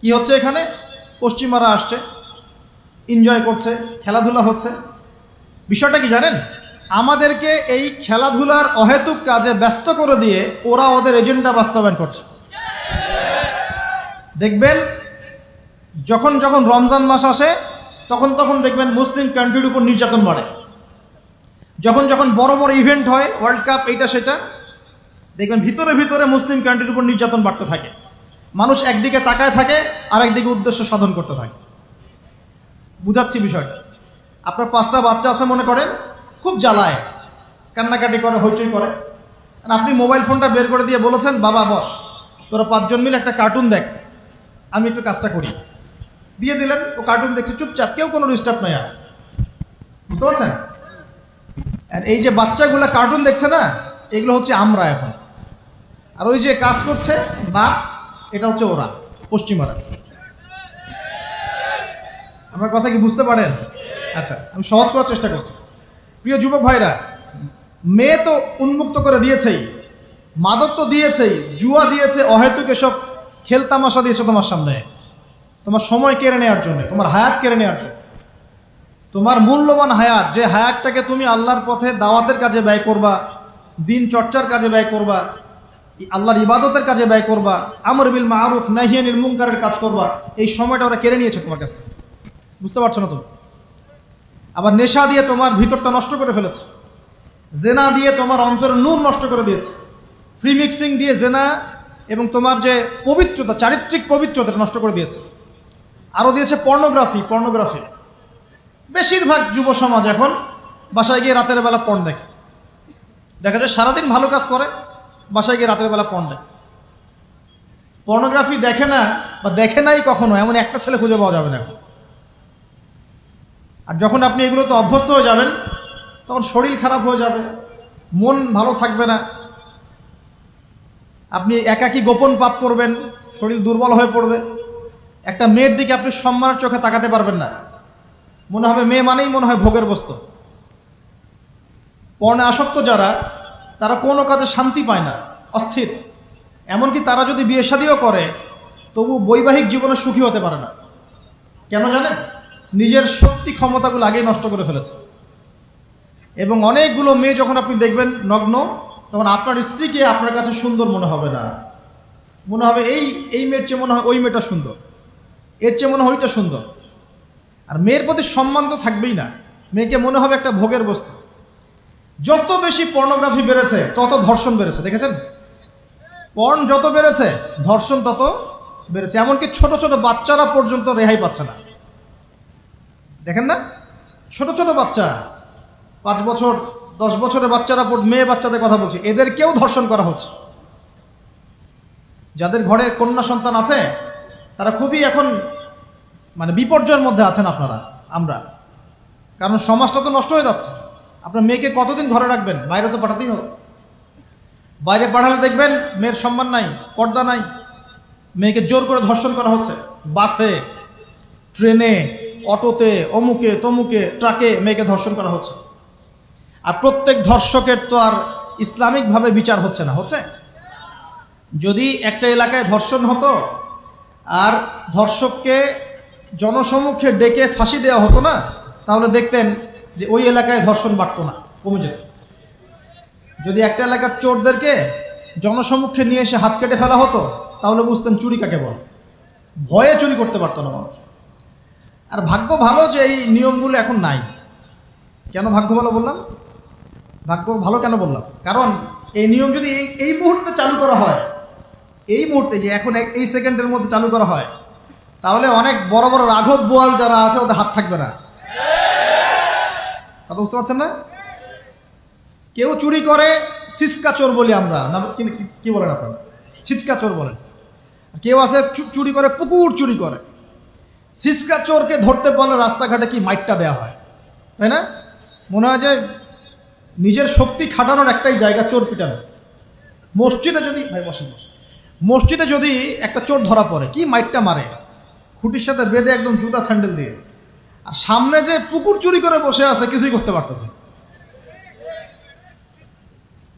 কি হচ্ছে এখানে? পশ্চিমারা আসছে, এনজয় করছে, খেলাধুলা হচ্ছে। বিষয়টা কি জানেন? আমাদেরকে এই খেলাধুলার অহেতুক কাজে ব্যস্ত করে দিয়ে ওরা ওদের এজেন্ডা বাস্তবায়ন করছে। দেখবেন যখন যখন রমজান মাস আসে তখন তখন দেখবেন মুসলিম কান্ট্রির উপর নির্যাতন বাড়ে। যখন যখন বড় বড় ইভেন্ট হয়, ওয়ার্ল্ড কাপ, এইটা সেটা, দেখবেন ভিতরে ভিতরে মুসলিম কান্ট্রির উপর নির্যাতন বাড়তে থাকে। মানুষ একদিকে তাকায় থাকে আর একদিকে উদ্দেশ্য সাধন করতে থাকে। বুঝাচ্ছি বিষয়টা। আপনার 5টা বাচ্চা আছে মনে করেন, খুব জ্বালায়, কান্নাকাটি করে, হইচই করে। আর আপনি মোবাইল ফোনটা বের করে দিয়ে বলেছেন, বাবা বস, তোরা 5 জন মিলে একটা কার্টুন দেখ, আমি একটু কাজটা করি। দিয়ে দিলেন, ও কার্টুন দেখছে চুপচাপ, কেউ কোনো ডিস্টার্ব নয়। আর বুঝতে পারছেন? আর এই যে বাচ্চাগুলা কার্টুন দেখছে না, এগুলো হচ্ছে আমরা এখন। আর ওই যে কাজ করছে বাপ, এটা হচ্ছে ওরা, পশ্চিমারা। আমার কথা কি বুঝতে পারেন? আচ্ছা, আমি সহজ করার চেষ্টা করছি। প্রিয় যুবক ভাইরা, মেয়ে তো উন্মুক্ত করে দিয়েছেই, মাদক তো দিয়েছেই, জুয়া দিয়েছে, অহেতুক এসব খেলতামাশা দিয়েছে তোমার সামনে, তোমার সময় কেড়ে নেওয়ার জন্য, তোমার হায়াত কেড়ে নেওয়ার জন্য। তোমার মূল্যবান হায়াত, যে হায়াতটাকে তুমি আল্লাহর পথে দাওয়াতের কাজে ব্যয় করবা, দিন চর্চার কাজে ব্যয় করবা, আল্লাহর ইবাদতের কাজে ব্যয় করবা, আমর বিল মারুফ নাহি আনিল মুনকারের কাজ করবা, এই সময়টা ওরা কেড়ে নিয়েছে তোমার কাছ থেকে। বুঝতে পারছো না তুমি? আবার নেশা দিয়ে তোমার ভিতরটা নষ্ট করে ফেলেছে, জেনা দিয়ে তোমার অন্তরের নূর নষ্ট করে দিয়েছে, ফ্রি মিক্সিং দিয়ে জেনা এবং তোমার যে পবিত্রতা, চারিত্রিক পবিত্রতা নষ্ট করে দিয়েছে। আরও দিয়েছে পর্নোগ্রাফি। বেশিরভাগ যুব সমাজ এখন বাসায় গিয়ে রাতের বেলা পর্ন দেখে। দেখা যায় সারাদিন ভালো কাজ করে, বাসায় গিয়ে রাতের বেলা পর্ন দেখে। পর্নোগ্রাফি দেখে না বা দেখে নাই কখনো, এমন একটা ছেলে খুঁজে পাওয়া যাবে না। আর যখন আপনি এগুলোতে অভ্যস্ত হয়ে যাবেন, তখন শরীর খারাপ হয়ে যাবে, মন ভালো থাকবে না, আপনি একাকী গোপন পাপ করবেন, শরীর দুর্বল হয়ে পড়বে। একটা মেয়ের দিকে আপনি সম্মানের চোখে তাকাতে পারবেন না, মনে হবে মেয়ে মানেই মনে হয় ভোগের বস্তু। পর্ণে আসক্ত যারা, তারা কোনো কাজে শান্তি পায় না, অস্থির। এমনকি তারা যদি বিয়ে শাদীও করে, তবু বৈবাহিক জীবনে সুখী হতে পারে না। কেন জানেন? নিজের শক্তি ক্ষমতাগুলো আগেই নষ্ট করে ফেলেছে। এবং অনেকগুলো মেয়ে যখন আপনি দেখবেন নগ্ন, তখন আপনার স্ত্রীকে আপনার কাছে সুন্দর মনে হবে না, মনে হবে এই মেয়ের চেয়ে মনে হয় ওই মেয়েটা সুন্দর, এর চেয়ে মনে হয় ওইটা সুন্দর। আর মেয়ের প্রতি সম্মান তো থাকবেই না, মেয়েকে মনে হবে একটা ভোগের বস্তু। যত বেশি পর্নোগ্রাফি বেড়েছে তত ধর্ষণ বেড়েছে, দেখেছেন? পর্ন যত বেড়েছে ধর্ষণ তত বেড়েছে। এমনকি ছোট ছোট বাচ্চারা পর্যন্ত রেহাই পাচ্ছে না, দেখেন না? ছোট ছোট বাচ্চা, 5 বছর 10 বছরের বাচ্চারা, মেয়ে বাচ্চাদের কথা বলছি, এদেরকেও ধর্ষণ করা হচ্ছে। যাদের ঘরে কন্যা সন্তান আছে তারা খুবই এখন বিপর্যয়ের মধ্যে আছেন আপনারা, আমরা। কারণ সমাজটা তো নষ্ট হয়ে যাচ্ছে। আপনার মেয়েকে কতদিন ঘরে রাখবেন? বাইরে তো পাঠাতেই হবে। বাইরে পাঠালে দেখবেন মেয়ের সম্মান নাই, পর্দা নাই, মেয়েকে জোর করে ধর্ষণ করা হচ্ছে। বাসে, ট্রেনে, অটোতে, অমুকে তমুকে, ট্রাকে মেয়েকে ধর্ষণ করা হচ্ছে। আর প্রত্যেক ধর্ষকের তো আর ইসলামিকভাবে বিচার হচ্ছে না, হচ্ছে? যদি একটা এলাকায় ধর্ষণ হতো আর ধর্ষককে জনসমক্ষে ডেকে ফাঁসি দেওয়া হতো না, তাহলে দেখতেন যে ওই এলাকায় ধর্ষণ বাড়তো না, কমে যেত। যদি একটা এলাকার চোরদেরকে জনসমক্ষে নিয়ে এসে হাত কেটে ফেলা হতো, তাহলে বুঝতেন চুরি কাকে বল। ভয়ে চুরি করতে পারতো না মানুষ। আর ভাগ্য ভালো যে এই নিয়মগুলো এখন নাই। কেন ভাগ্য ভালো বললাম? ভাগ্য ভালো কেন বললাম? কারণ এই নিয়ম যদি এই মুহূর্তে চালু করা হয়, এই মুহূর্তে যে এখন এই সেকেন্ডের মধ্যে চালু করা হয়, তাহলে অনেক বড় বড় রাঘব বোয়াল যারা আছে ওদের হাত থাকবে না। কথা বুঝতে পারছেন না? কেউ চুরি করে সিসকা চোর বলি আমরা, না কি বলেন আপনারা? ছিচকা চোর বলেন। কেউ আছে চুরি করে পুকুর চুরি করে। সিসকা চোরকে ধরতে পারলে রাস্তাঘাটে কি মাইটটা দেওয়া হয়, তাই না? মনে হয় যে নিজের শক্তি খাটানোর একটাই জায়গা চোর পিটানো। মসজিদে যদি মসজিদে যদি একটা চোর ধরা পড়ে, কি মাইটটা মারে, খুঁটির সাথে বেঁধে একদম জুতা স্যান্ডেল দিয়ে। আর সামনে যে পুকুর চুরি করে বসে আছে, কিছুই করতে পারতেছে।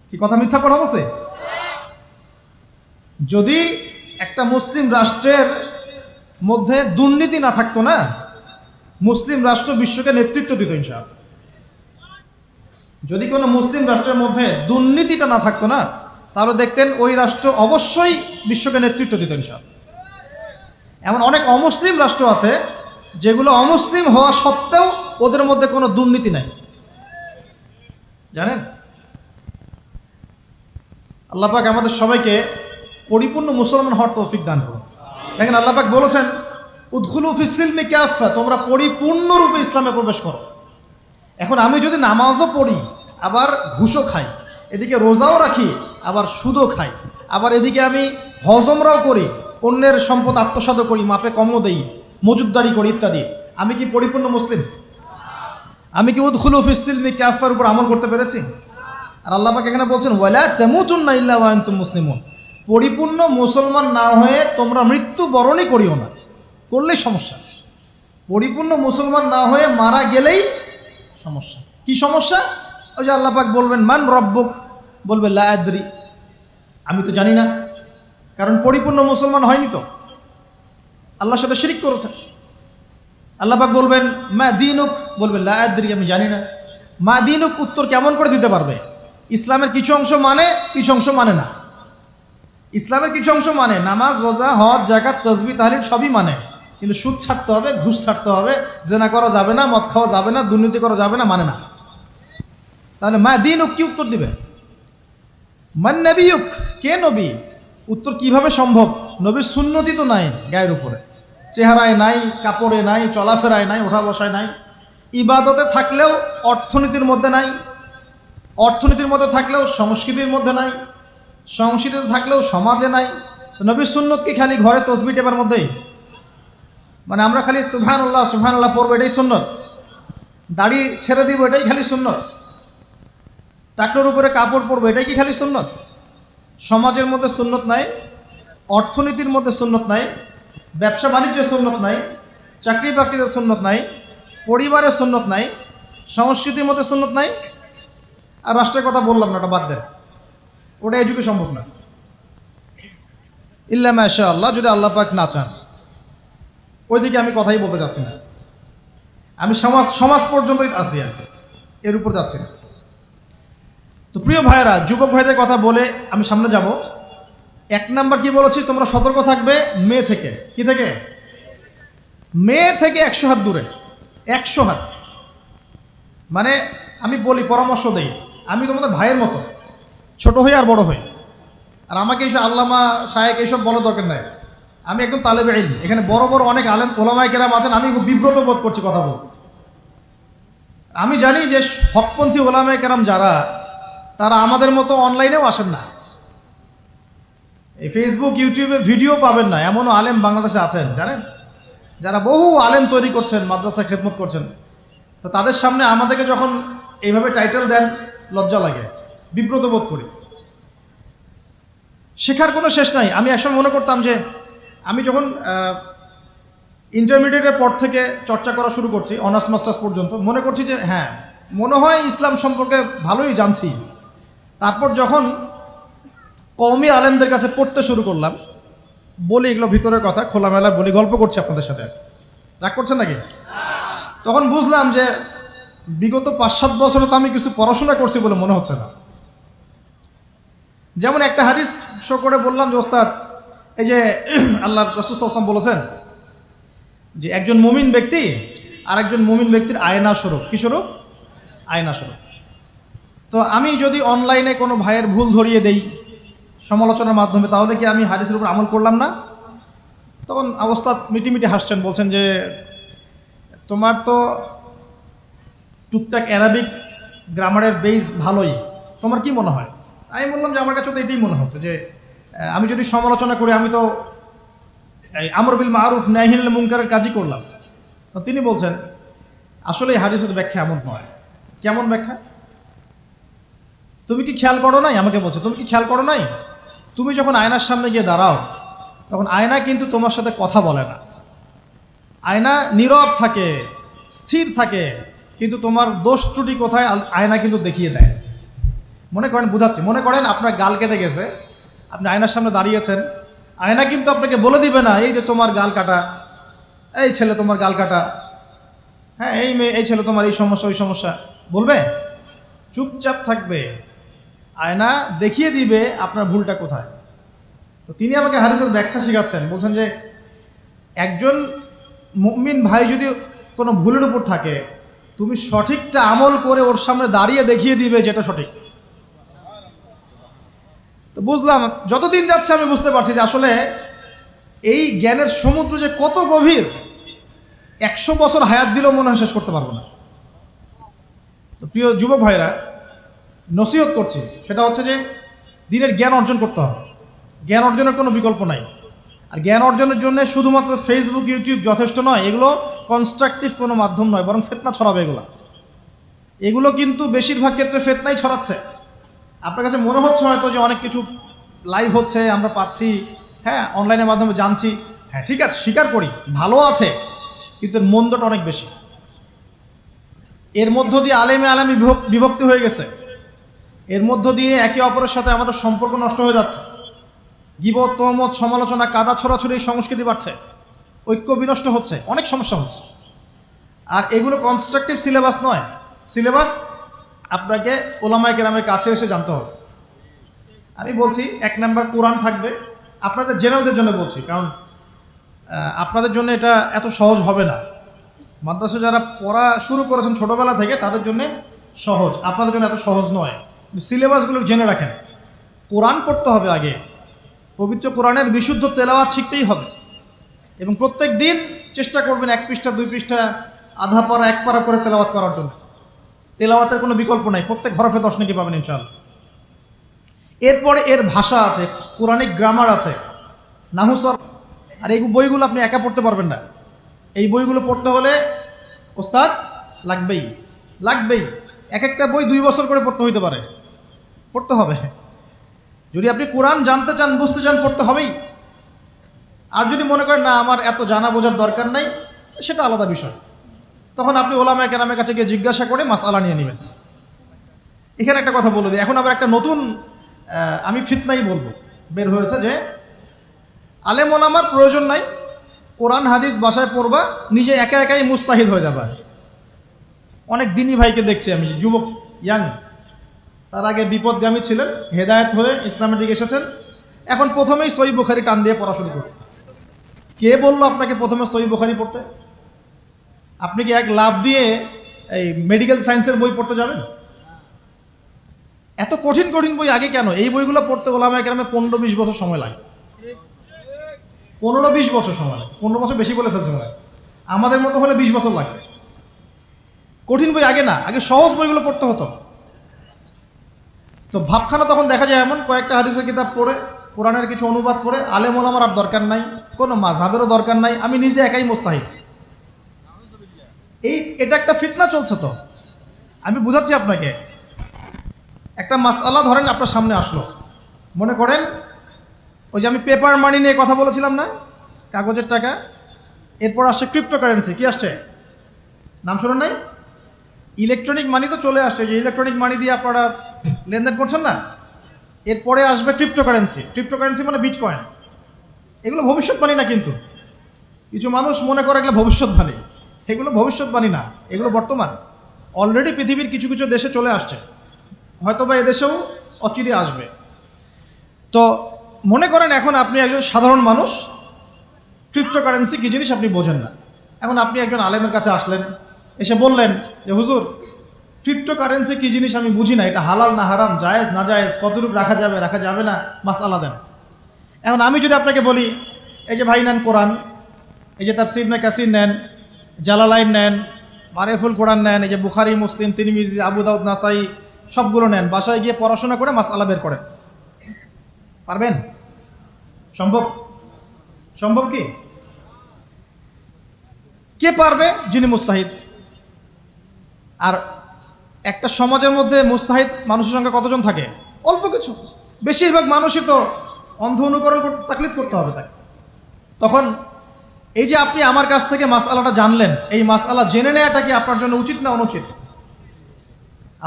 কি কথা মিথ্যা কথা বলছে? যদি একটা মুসলিম রাষ্ট্রের মধ্যে দুর্নীতি না থাকতো না, মুসলিম রাষ্ট্র বিশ্বকে নেতৃত্ব দিত ইনশাআল্লাহ। যদি কোনো মুসলিম রাষ্ট্রের মধ্যে দুর্নীতিটা না থাকতো না, তাহলে দেখতেন ওই রাষ্ট্র অবশ্যই বিশ্বকে নেতৃত্ব দিত ইনশাআল্লাহ। এমন অনেক অমুসলিম রাষ্ট্র আছে যেগুলো অমুসলিম হওয়া সত্ত্বেও ওদের মধ্যে কোনো দুর্নীতি নাই, জানেন? আল্লাহ পাক আমাদের সবাইকে পরিপূর্ণ মুসলমান হওয়ার তৌফিক দান করুন। দেখেন আল্লাহ পাক বলেছেন, উদখুলু ফিস সিলমি কাফা, তোমরা পরিপূর্ণরূপে ইসলামে প্রবেশ করো। এখন আমি যদি নামাজও পড়ি, আবার ঘুষও খাই, এদিকে রোজাও রাখি, আবার সুদও খাই, আবার এদিকে আমি হজমরাও করি, অন্যের সম্পদ আত্মসাৎ করি, মাপে কমও দেই, মজুদদারি করি ইত্যাদি, আমি কি পরিপূর্ণ মুসলিম? আমি কি উদখুলু ফিস সিলমি কাফার উপর আমল করতে পেরেছি? আর আল্লাহ পাক এখানে বলছেন, ওয়ালা তামুতুন্না ইল্লা ওয়া আনতুম মুসলিমুন, পরিপূর্ণ মুসলমান না হয়ে তোমরা মৃত্যুবরণই করিও না। করলেই সমস্যা। পরিপূর্ণ মুসলমান না হয়ে মারা গেলেই সমস্যা। কি সমস্যা? ওই যে আল্লাহ পাক বলবেন, মান রব্বুক, বলবে লা আদরি, আমি তো জানি না, কারণ পরিপূর্ণ মুসলমান হয়নি তো, আল্লাহর সাথে শিরিক করেছে। আল্লাহ পাক বলবেন, মা দীনুক, বলবে লা আদরি, আমি জানি না। মা দীনুক উত্তর কেমন করে দিতে পারবে? ইসলামের কিছু অংশ মানে, কিছু অংশ মানে না। ইসলামের কিছু অংশ মানে, নামাজ, রোজা, হজ, যাকাত, তাসবিহ, তাহলিল সবই মানে, কিন্তু সুদ ছাড়তে হবে, ঘুষ ছাড়তে হবে, জেনা করা যাবে না, মদ খাওয়া যাবে না, দুর্নীতি করা যাবে না, মানে না। তাহলে মা দীনুক কি উত্তর দিবে? মান নবিয়ুক, কে নবী? উত্তর কিভাবে সম্ভব? নবীর সুন্নতি তো নাই গায়ের উপরে, চেহারায় নাই, কাপড়ে নাই, চলাফেরায় নাই, ওঠা বসায় নাই, ইবাদতে থাকলেও অর্থনীতির মধ্যে নাই, অর্থনীতির মধ্যে থাকলেও সংস্কৃতির মধ্যে নাই, সংস্কৃতিতে থাকলেও সমাজে নাই। নবীর সুন্নত কি খালি ঘরে তসবিহ টেপার মধ্যেই? মানে আমরা খালি সুবহানাল্লাহ সুবহানাল্লাহ পড়বো, এটাই সুন্নত? দাড়ি ছেড়ে দিব, এটাই খালি সুন্নত? টাকনোর উপরে কাপড় পরবো, এটাই কি খালি সুন্নত? সমাজের মধ্যে সুন্নত নাই, অর্থনীতির মধ্যে সুন্নত নাই, ব্যবসা বাণিজ্যের সুন্নত নাই, চাকরি বাকরিতে সুন্নত নাই, পরিবারের সুন্নত নাই, সংস্কৃতির মধ্যে সুন্নত নাই। আর রাষ্ট্রের কথা বললাম না, ওটা বাদ দেন, ওটা এযুগে সম্ভব না। ইল্লা মাশা আল্লাহ, যদি আল্লাহ পাক না চান। ওইদিকে আমি কথাই বলতে যাচ্ছি না, আমি সমাজ পর্যন্তই আছি, আর এর উপর যাচ্ছি না। তো প্রিয় ভাইয়েরা, যুবক ভাইদের কথা বলে আমি সামনে যাব। এক নাম্বার কি বলেছি, তোমরা সতর্ক থাকবে মেয়ে থেকে। কি থেকে? মেয়ে থেকে 100 হাত দূরে। 100 হাত মানে আমি বলি, পরামর্শ দেই, আমি তোমাদের ভাইয়ের মতো, ছোট হই আর বড় হই। আর আমাকে এইসব আল্লামা শায়েখ এইসব বলার দরকার নাই। আমি একদম তালেবে ইলম। এখানে বড় বড় অনেক আলেম ওলামায়ে কেরাম আছেন, আমি খুব বিব্রত বোধ করছি কথা বল। আমি জানি যে হকপন্থী ওলামায়ে কেরাম যারা, তারা আমাদের মতো অনলাইনেও আসেন না, এই ফেসবুক ইউটিউবে ভিডিও পাবেন না, এমনও আলেম বাংলাদেশে আছেন জানেন, যারা বহু আলেম তৈরি করছেন, মাদ্রাসা খেদমত করছেন। তো তাদের সামনে আমাদেরকে যখন এইভাবে টাইটেল দেন, লজ্জা লাগে, বিব্রত বোধ করি। শেখার কোনো শেষ নাই। আমি একসময় মনে করতাম যে, আমি যখন ইন্টারমিডিয়েটের পর থেকে চর্চা করা শুরু করছি, অনার্স মাস্টার্স পর্যন্ত, মনে করছি যে হ্যাঁ, মনে হয় ইসলাম সম্পর্কে ভালোই জানছি। তারপর যখন কওমি আলেমদের কাছে পড়তে শুরু করলাম, বলি এগুলো ভিতরের কথা, খোলামেলা বলি, গল্প করছি আপনাদের সাথে, রাগ করছেন নাকি? তখন বুঝলাম যে বিগত 5-7 বছরে তো আমি কিছু পড়াশোনা করছি বলে মনে হচ্ছে না। যেমন একটা হাদিস শো করে বললাম যে, ওস্তাদ, এই যে আল্লাহ রাসূল সাল্লাল্লাহু আলাইহি ওয়াসাল্লাম বলেছেন যে একজন মুমিন ব্যক্তি আর একজন মুমিন ব্যক্তির আয়না স্বরূপ। কি স্বরূপ? আয়না স্বরূপ। তো আমি যদি অনলাইনে কোনো ভাইয়ের ভুল ধরিয়ে দেই সমালোচনার মাধ্যমে, তাহলে কি আমি হাদিসের উপর আমল করলাম না? তখন ওস্তাদ মিটিমিটি হাসছেন, বলছেন যে তোমার তো টুকটাক অ্যারাবিক গ্রামারের বেস ভালোই, তোমার কি মনে হয়? আমি বললাম যে আমার কাছে তো এটাই মনে হচ্ছে যে আমি যদি সমালোচনা করি, আমি তো আমর বিল মারুফ নাহি আনিল মুনকারের কাজই করলাম। তো তিনি বলছেন, আসলে এই হাদিসের ব্যাখ্যা এমন নয়। কেমন ব্যাখ্যা? তুমি কি খেয়াল করো নাই? আমাকে বলছো, তুমি কি খেয়াল করো নাই, তুমি যখন আয়নার সামনে গিয়ে দাঁড়াও, তখন আয়না কিন্তু তোমার সাথে কথা বলে না, আয়না নীরব থাকে, স্থির থাকে, কিন্তু তোমার দোষ ত্রুটি কোথায় আয়না কিন্তু দেখিয়ে দেয়। মনে করেন, বুঝাচ্ছি, মনে করেন আপনার গাল কেটে গেছে, আপনি আয়নার সামনে দাঁড়িয়েছেন, আয়না কিন্তু আপনাকে বলে দিবে না এই যে তোমার গাল কাটা, এই ছেলে তোমার গাল কাটা, হ্যাঁ এই মেয়ে, এই ছেলে তোমার এই সমস্যা ওই সমস্যা বলবে? চুপচাপ থাকবে, আয়না দেখিয়ে দিবে আপনার ভুলটা কোথায়। তো তিনি আমাকে হাদিসের ব্যাখ্যা শিখাচ্ছেন, বলছেন যে একজন মুমিন ভাই যদি কোনো ভুলের উপর থাকে, তুমি সঠিকটা আমল করে ওর সামনে দাঁড়িয়ে দেখিয়ে দিবে যেটা সঠিক। তো বুঝলাম, যতদিন যাচ্ছে আমি বুঝতে পারছি যে আসলে এই জ্ঞানের সমুদ্র যে কত গভীর, 100 বছর হায়াত দিলেও মনে হয় শেষ করতে পারবো না। তো প্রিয় যুবক ভাইরা, নসিহত করছি, সেটা হচ্ছে যে দিনের জ্ঞান অর্জন করতে হবে। জ্ঞান অর্জনের কোনো বিকল্প নাই। আর জ্ঞান অর্জনের জন্য শুধুমাত্র ফেসবুক ইউটিউব যথেষ্ট নয়, এগুলো কনস্ট্রাকটিভ কোনো মাধ্যম নয়, বরং ফিতনা ছড়াবে। এগুলো কিন্তু বেশিরভাগ ক্ষেত্রে ফিতনাই ছড়াচ্ছে। আপনার কাছে মনে হচ্ছে হয়তো যে অনেক কিছু লাইভ হচ্ছে, আমরা পাচ্ছি, হ্যাঁ অনলাইনের মাধ্যমে জানছি, হ্যাঁ ঠিক আছে, স্বীকার করি ভালো আছে, কিন্তু এর মন্দটা অনেক বেশি। এর মধ্য দিয়ে আলেমে বিভক্তি হয়ে গেছে, এর মধ্য দিয়ে একে অপরের সাথে আমাদের সম্পর্ক নষ্ট হয়ে যাচ্ছে, গীবত, তহমত, সমালোচনা, কাদা ছড়াছড়ি সংস্কৃতি বাড়ছে, ঐক্য বিনষ্ট হচ্ছে, অনেক সমস্যা হচ্ছে। আর এগুলো কনস্ট্রাকটিভ সিলেবাস নয়। সিলেবাস আপনাকে ওলামায়ে কেরামের কাছে এসে জানতে হবে। আমি বলছি 1 নাম্বার কোরআন থাকবে, আপনাদের জেনারেলদের জন্য বলছি, কারণ আপনাদের জন্য এটা এত সহজ হবে না। মাদ্রাসা যারা পড়া শুরু করেছেন ছোটোবেলা থেকে তাদের জন্য সহজ, আপনাদের জন্য এত সহজ নয়। সিলেবাসগুলো জেনে রাখেন। কোরআন পড়তে হবে আগে, পবিত্র কোরআনের বিশুদ্ধ তেলাওয়াত শিখতেই হবে, এবং প্রত্যেক দিন চেষ্টা করবেন 1 পৃষ্ঠা 2 পৃষ্ঠা, আধা পারা 1 পারা করে তেলাওয়াত করার জন্য। তেলাওয়াতের কোনো বিকল্প নাই, প্রত্যেক হরফে 10 নেকি পাবেন ইনশাআল্লাহ। এরপরে এর ভাষা আছে, কোরআনিক গ্রামার আছে, নাহুসর। আর এই বইগুলো আপনি একা পড়তে পারবেন না, এই বইগুলো পড়তে হলে ওস্তাদ লাগবেই। এক একটা বই 2 বছর করে পড়তে হইতে পারে, পড়তে হবে। যদি আপনি কোরআন জানতে চান, বুঝতে চান, পড়তে হবেই। আর যদি মনে করেন না আমার এত জানা বোঝার দরকার নাই, সেটা আলাদা বিষয়, তখন আপনি ওলামায়ে কেরামের কাছে গিয়ে জিজ্ঞাসা করে মাসআলা নিয়ে নেবেন। এখানে একটা কথা বলে দিই, এখন আবার একটা নতুন আমি ফিতনাই বলবো বের হয়েছে, যে আলেম ওলামার প্রয়োজন নাই, কোরআন হাদিস বাসায় পড়বা, নিজে একা একাই মুস্তাহিদ হয়ে যাবে। অনেক দিনই ভাইকে দেখছি আমি, যুবক ইয়াং, তার আগে বিপদগামী ছিলেন, হেদায়েত হয়ে ইসলামের দিকে এসেছেন, এখন প্রথমেই সহিহ বুখারী টান দিয়ে পড়া শুরু করতে। কে বললো আপনাকে প্রথমে সহিহ বুখারী পড়তে? আপনি কি এক লাভ দিয়ে এই মেডিকেল সায়েন্সের বই পড়তে যাবেন? এত কঠিন কঠিন বই আগে কেন? এই বইগুলো পড়তে ওলামায়ে কেরামে 15-20 বছর সময় লাগে। 15-20 বছর সময় লাগে, 15 বছর বেশি বলে ফেলছে মনে হয়। আমাদের মতো হলে 20 বছর লাগবে। কঠিন বই আগে না, আগে সহজ বইগুলো পড়তে হতো। তো ভাবখানা তখন দেখা যায় এমন, কয়েকটা হাদিসের কিতাব পড়ে, কোরআনের কিছু অনুবাদ করে, আলেম ওলামার আর দরকার নাই, কোনো মাযহাবেরও দরকার নাই, আমি নিজে একাই মুস্তাহিদ। এটা একটা ফিতনা চলছে। তো আমি বুঝাচ্ছি আপনাকে, একটা মাসআলা ধরেন আপনার সামনে আসলো, মনে করেন ওই যে আমি পেপার মানি নিয়ে কথা বলেছিলাম না, কাগজের টাকা, এরপর আসছে ক্রিপ্টোকারেন্সি। কি আসছে? নাম শোনেন নাই? ইলেকট্রনিক মানি তো চলে আসছে, যে ইলেকট্রনিক মানি দিয়ে আপনারা লেনদেন করছেন না, এরপরে আসবে ক্রিপ্টোকারেন্সি। ক্রিপ্টোকারেন্সি মানে বিটকয়েন। এগুলো ভবিষ্যৎবাণী না, কিন্তু কিছু মানুষ মনে করে এগুলো ভবিষ্যৎবাণী। এগুলো ভবিষ্যৎবাণী না, এগুলো বর্তমান। অলরেডি পৃথিবীর কিছু কিছু দেশে চলে আসছে, হয়তোবা এদেশেও অচিরে আসবে। তো মনে করেন এখন আপনি একজন সাধারণ মানুষ, ক্রিপ্টোকারেন্সি কী জিনিস আপনি বোঝেন না। এখন আপনি একজন আলেমের কাছে আসলেন, এসে বললেন যে হুজুর ক্রিপ্টোকারেন্সি কী জিনিস আমি বুঝি না, এটা হালাল না হারাম, জায়েজ না জায়েজ, কতটুকু রাখা যাবে রাখা যাবে না, মাসআলা দেন। এখন আমি যদি আপনাকে বলি, এই যে ভাই নেন কোরআন, এই যে তাফসীর ইবনে কাসির নেন, জালালাইন নেন, মারিফুল কোরআন নেন, এই যে বুখারী, মুসলিম, তিরমিজি, আবু দাউদ, নাসাই, সবগুলো নেন, বাসায় গিয়ে পড়াশোনা করে মাসআলা বের করেন, পারবেন? সম্ভব? সম্ভব কি? কে পারবে? যিনি মুস্তাহিদ। আর একটা সমাজের মধ্যে মুস্তাহিদ মানুষের সংখ্যা কতজন থাকে? অল্প কিছু। বেশিরভাগ মানুষই তো অন্ধ অনুকরণ তাকলিদ করতে হবে তাকে। তখন এই যে আপনি আমার কাছ থেকে মাসআলাটা জানলেন, এই মাসআলা জেনে নেওয়াটা কি আপনার জন্য উচিত না অনুচিত?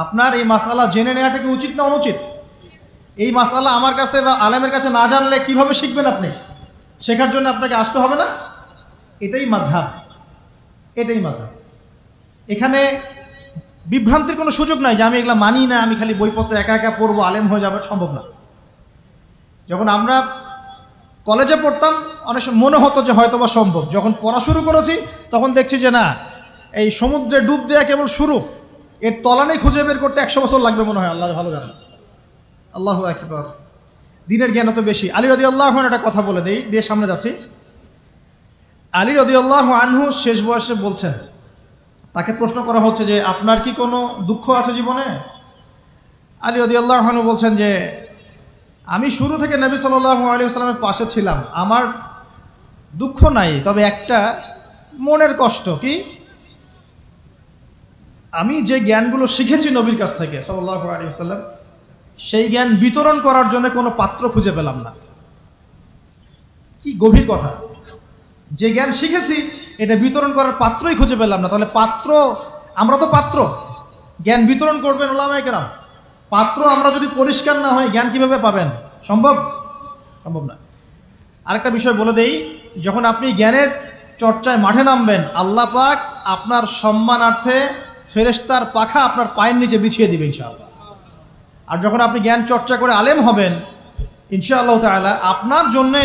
আপনার এই মাসআলা জেনে নেওয়াটা কি উচিত না অনুচিত? এই মাসআলা আমার কাছে বা আলেমের কাছে না জানলে কিভাবে শিখবেন আপনি? শেখার জন্য আপনাকে আসতে হবে না? এটাই মাযহাব, এটাই মাযহাব। এখানে বিভ্রান্তির কোনো সুযোগ নাই যে আমি এগুলা মানি না, আমি খালি বইপত্র একা একা পড়বো, আলেম হয়ে যাবে, সম্ভব না। যখন আমরা কলেজে পড়তাম অনেক সময় মনে হতো যে হয়তো বা সম্ভব, যখন পড়া শুরু করেছি তখন দেখছি যে না, এই সমুদ্রে ডুব দেওয়া কেবল শুরু, এর তলানেই খুঁজে বের করতে 100 বছর লাগবে মনে হয়, আল্লাহ ভালো জানেন। আল্লাহু আকবার। দিনের জ্ঞান তো বেশি। আলী রাদিয়াল্লাহু আনহু একটা কথা বলে দিয়ে সামনে যাচ্ছি। আলী রাদিয়াল্লাহু আনহু শেষ বয়সে বলছেন, তাকে প্রশ্ন করা হচ্ছে যে আপনার কি কোনো দুঃখ আছে জীবনে? আলী রাদিয়াল্লাহু আনহু বলছেন যে আমি শুরু থেকে নবী সাল্লাল্লাহু আলাইহি ওয়াসাল্লামের পাশে ছিলাম, আমার দুঃখ নাই, তবে একটা মনের কষ্ট। কি? আমি যে জ্ঞানগুলো শিখেছি নবীর কাছ থেকে সাল্লাল্লাহু আলাইহি ওয়াসাল্লাম, সেই জ্ঞান বিতরণ করার জন্য কোনো পাত্র খুঁজে পেলাম না। কি গভীর কথা! যে জ্ঞান শিখেছি এটা বিতরণ করার পাত্রই খুঁজে পেলাম না। তাহলে পাত্র, আমরা তো পাত্র, জ্ঞান বিতরণ করবেন উলামায়ে কেরাম। পাত্র আমরা যদি পরিষ্কার না হয় জ্ঞান কিভাবে পাবেন? সম্ভব? সম্ভব না। আরেকটা বিষয় বলে দেই, যখন আপনি জ্ঞানের চর্চায় মাঠে নামবেন, আল্লাহ পাক আপনার সম্মানার্থে ফেরেশতার পাখা আপনার পায়ের নিচে বিছিয়ে দিবে ইনশাআল্লাহ। আর যখন আপনি জ্ঞান চর্চা করে আলেম হবেন ইনশাআল্লাহ তাআলা, আপনার জন্যে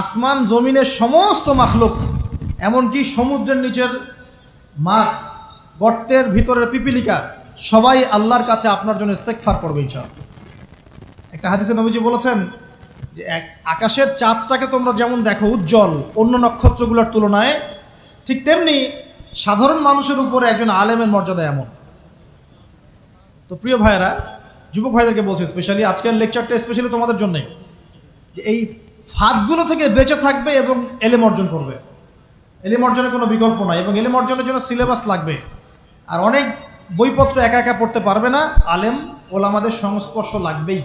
আসমান জমিনের সমস্ত মাখলুক, এমনকি সমুদ্রের নিচের মাছ, গর্তের ভিতরের পিপিলিকা, সবাই আল্লাহর কাছে আপনার জন্য ইস্তেগফার করবে ইনশাআল্লাহ। একটা হাদিসে নবীজি বলেছেন যে আকাশের চাঁদটাকে তোমরা যেমন দেখো উজ্জ্বল অন্য নক্ষত্রগুলোর তুলনায়, ঠিক তেমনি সাধারণ মানুষের উপরে একজন আলেমের মর্যাদা এমন। তো প্রিয় ভাইয়েরা, যুবক ভাইদেরকে বলছি, স্পেশালি আজকের লেকচারটা স্পেশালি তোমাদের জন্যে, যে এই ফাঁদগুলো থেকে বেঁচে থাকবে এবং এলেম অর্জন করবে। এলেম অর্জনের কোনো বিকল্প নাই, এবং এলেম অর্জনের জন্য সিলেবাস লাগবে। আর অনেক বইপত্র একা একা পড়তে পারবে না, আলেম ওলামাদের সংস্পর্শ লাগবেই,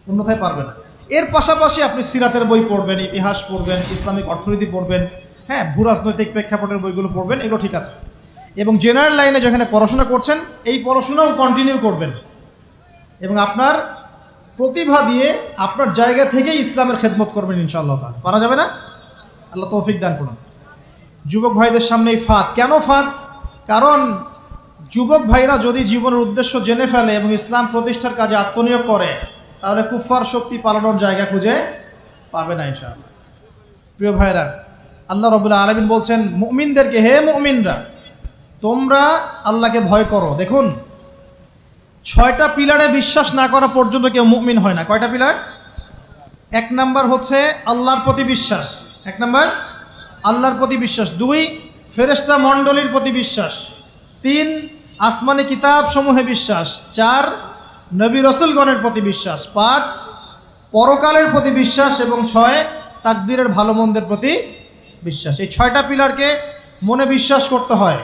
অন্যথায় পারবে না। এর পাশাপাশি আপনি সিরাতের বই পড়বেন, ইতিহাস পড়বেন, ইসলামিক অর্থনীতি পড়বেন, হ্যাঁ, ভূরাজনৈতিক প্রেক্ষাপটের বইগুলো পড়বেন, এগুলো ঠিক আছে। এবং জেনারেল লাইনে যেখানে পড়াশোনা করছেন এই পড়াশোনাও কন্টিনিউ করবেন, এবং আপনার প্রতিভা দিয়ে আপনার জায়গা থেকেই ইসলামের খেদমত করবেন ইনশাআল্লাহ তাআলা। পারা যাবে না? আল্লাহ তৌফিক দান করুন। যুবক ভাইদের সামনে এই ফাঁদ। কেন ফাঁদ? কারণ যুবক ভাইরা যদি জীবনের উদ্দেশ্য জেনে ফেলে এবং ইসলাম প্রতিষ্ঠার কাজে আত্মনিয়োগ করে, তাহলে কুফফার শক্তি পালানোর জায়গা খুঁজে পাবে না ইনশাআল্লাহ। প্রিয় ভাইরা, আল্লাহ রাব্বুল আলামিন বলছেন মুমিনদেরকে, হে মুমিনরা, তোমরা আল্লাহকে ভয় করো। দেখুন, 6টা পিলারে বিশ্বাস না করা পর্যন্ত কেউ মুমিন হয় না। কয়টা পিলার? 1 নাম্বার হচ্ছে আল্লাহর প্রতি বিশ্বাস। 1 নাম্বার আল্লাহর প্রতি বিশ্বাস। 2 ফেরেশতা মণ্ডলীর প্রতি বিশ্বাস। 3 আসমানি কিতাব সমূহে বিশ্বাস। 4 নবী রসুলগণের প্রতি বিশ্বাস। 5 পরকালের প্রতি বিশ্বাস। এবং 6 তাকদীরের ভালো মন্দের প্রতি বিশ্বাস। এই 6টা পিলারকে মনে বিশ্বাস করতে হয়,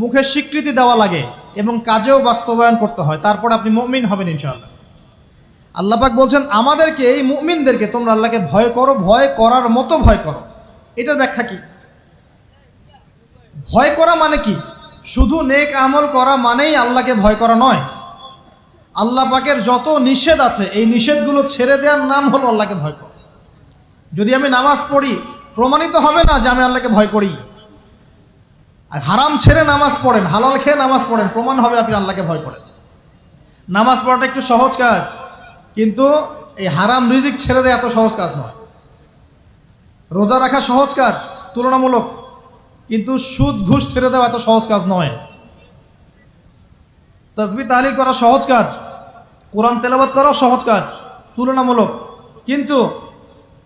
মুখে স্বীকৃতি দেওয়া লাগে এবং কাজেও বাস্তবায়ন করতে হয়, তারপর আপনি মুমিন হবেন ইনশাআল্লাহ। আল্লাহ পাক বলছেন আমাদেরকে, এই মুমিনদেরকে, তোমরা আল্লাহকে ভয় করো, ভয় করার মতো ভয় করো। এটার ব্যাখ্যা কি? ভয় করা মানে কি? শুধু নেক আমল করা মানেই আল্লাহকে ভয় করা নয়। আল্লাহ পাকের যত নিষেধ আছে এই নিষেধগুলো ছেড়ে দেওয়ার নাম হলো আল্লাহকে ভয় করা। যদি আমি নামাজ পড়ি, প্রমাণিত হবে না যে আমি আল্লাহকে ভয় করি। আর হারাম ছেড়ে নামাজ পড়েন, হালাল খেয়ে নামাজ পড়েন, প্রমাণ হবে আপনি আল্লাহকে ভয় করেন। নামাজ পড়াটা একটু সহজ কাজ, কিন্তু এই হারাম রিজিক ছেড়ে দেওয়া এত সহজ কাজ নয়। রোজা রাখা সহজ কাজ তুলনামূলক, কিন্তু সুদ ঘুষ ছেড়ে দেওয়া এত সহজ কাজ নয়। তাসবিহ তাহলিল করা সহজ কাজ, কোরআন তেলাওয়াত করাও সহজ কাজ তুলনামূলক, কিন্তু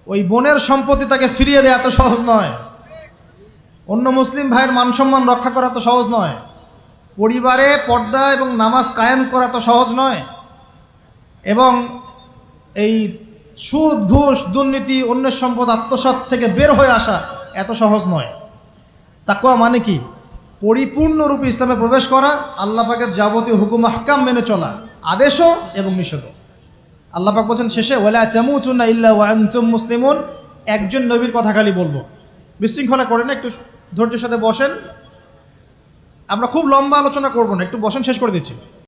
ওই বোনের সম্পত্তি তাকে ফিরিয়ে দেওয়া এত সহজ নয়। অন্য মুসলিম ভাইয়ের মান সম্মান রক্ষা করা তো সহজ নয়। পরিবারে পর্দা এবং নামাজ কায়েম করা তো সহজ নয়। এবং এই সুদ ঘুষ দুর্নীতি অন্যের সম্পদ আত্মসাৎ থেকে বের হয়ে আসা এত সহজ নয়। তাকওয়া মানে কি? পরিপূর্ণরূপে ইসলামে প্রবেশ করা, আল্লাহ পাকের যাবতীয় হুকুম আহকাম মেনে চলা, আদেশও এবং নিষেধও। আল্লাহ পাক বলছেন শেষে, ওয়ালা তামুতুন্না ইল্লা ওয়া আনতুম মুসলিমুন। একজন নবীর কথা খালি বলবো, বিশৃঙ্খলা করেন না, একটু ধৈর্যের সাথে বসেন। আমরা খুব লম্বা আলোচনা করব না, একটু বসেন, শেষ করে দিচ্ছি।